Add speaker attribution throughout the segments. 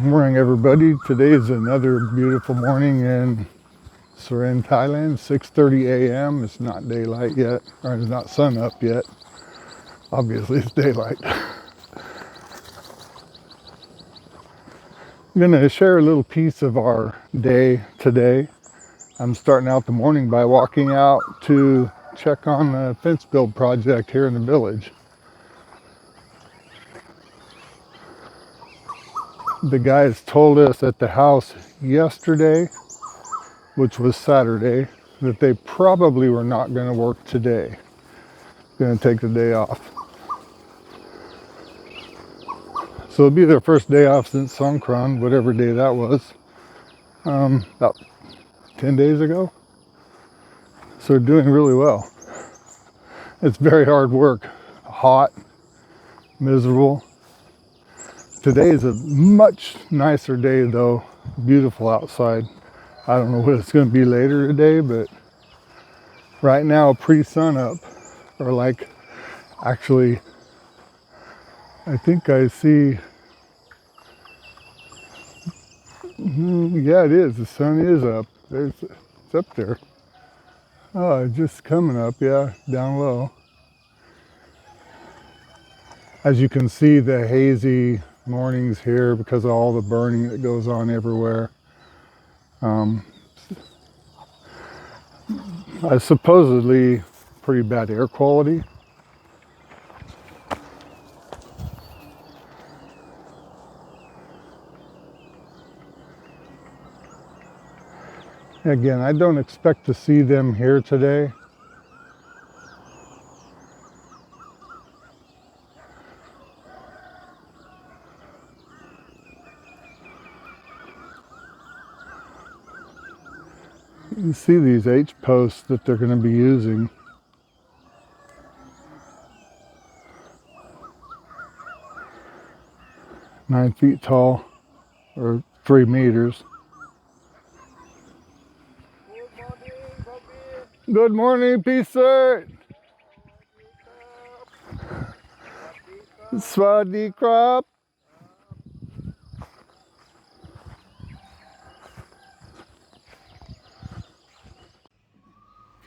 Speaker 1: Morning, everybody. Today is another beautiful morning in Surin, Thailand. 6:30 a.m. It's not daylight yet, or it's not sun up yet. Obviously, it's daylight. I'm going to share a little piece of our day today. I'm starting out the morning by walking out to check on the fence build project here in the village. The guys told us at the house yesterday, which was Saturday, that they probably were not going to work today. Going to take the day off. So it'll be their first day off since Songkran, whatever day that was, about 10 days ago. So they're doing really well. It's very hard work, hot, miserable. Today is a much nicer day though, beautiful outside. I don't know what it's going to be later today, but right now pre-sun up, or like actually I think I see, yeah it is, the sun is up. It's up there. Oh, it's just coming up, yeah, down low. As you can see, the hazy mornings here because of all the burning that goes on everywhere. Supposedly pretty bad air quality. Again, I don't expect to see them here today. You see these H posts that they're going to be using. Nine feet tall, or 3 meters. Good morning, Peace. Swadee krap.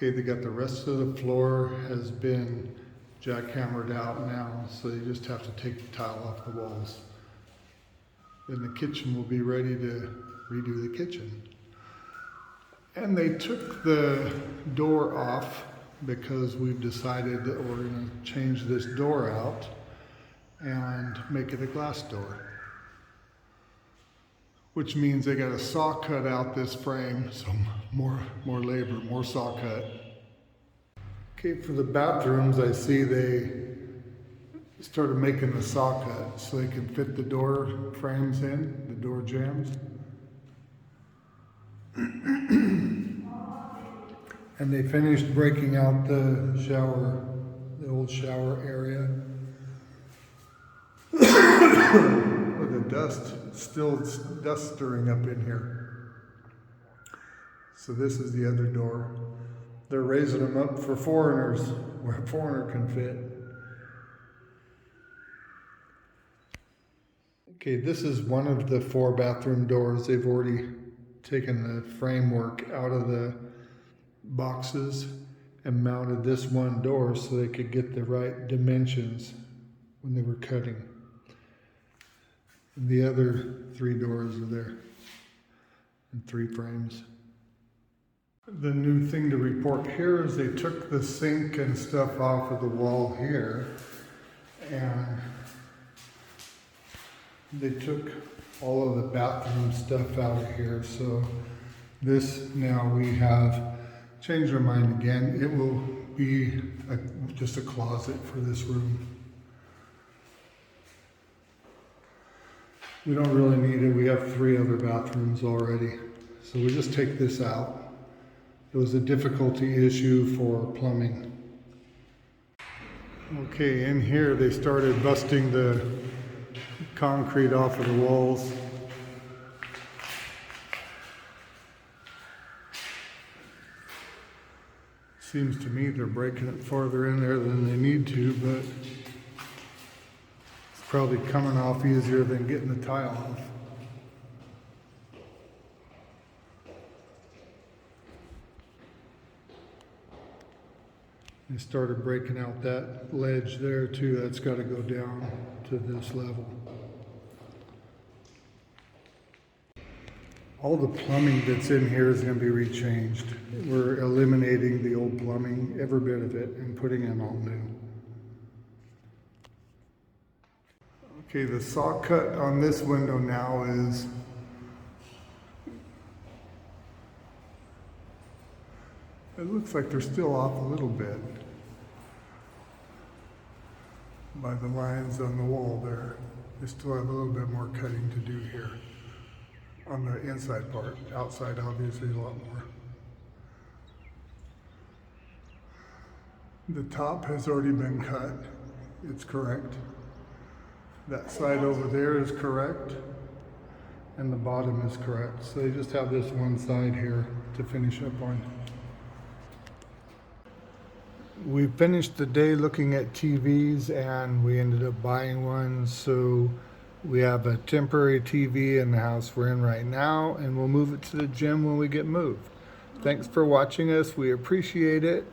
Speaker 1: Okay, they got the rest of the floor has been jackhammered out now, so you just have to take the tile off the walls. Then the kitchen will be ready to redo the kitchen. And they took the door off because we've decided that we're going to change this door out and make it a glass door. Which means they got a saw cut out this frame, so more labor, more saw cut. Okay, for the bathrooms, I see they started making the saw cut so they can fit the door frames in, the door jambs. And they finished breaking out the shower, the old shower area. With the dust, still dust stirring up in here. So this is the other door. They're raising them up for foreigners, where a foreigner can fit. Okay, this is one of the 4 bathroom doors. They've already taken the framework out of the boxes and mounted this one door so they could get the right dimensions when they were cutting. And the other 3 doors are there and 3 frames. The new thing to report here is they took the sink and stuff off of the wall here, and they took all of the bathroom stuff out of here. So this, now we have changed our mind again. It will be just a closet for this room. We don't really need it. We have 3 other bathrooms already. So we just take this out. It was a difficulty issue for plumbing. Okay, in here they started busting the concrete off of the walls. Seems to me they're breaking it farther in there than they need to, but it's probably coming off easier than getting the tile off. They started breaking out that ledge there too. That's got to go down to this level. All the plumbing that's in here is going to be rechanged. We're eliminating the old plumbing, every bit of it, and putting in all new. Okay, the saw cut on this window now is it looks like they're still off a little bit by the lines on the wall there. They still have a little bit more cutting to do here on the inside part. Outside, obviously, a lot more. The top has already been cut. It's correct. That side over there is correct, and the bottom is correct. So they just have this one side here to finish up on. We finished the day looking at TVs, and we ended up buying one. So we have a temporary TV in the house we're in right now, and we'll move it to the gym when we get moved. Thanks for watching us. We appreciate it.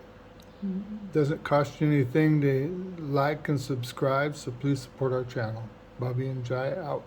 Speaker 1: Doesn't cost you anything to like and subscribe, so please support our channel. Bobby and Jai out.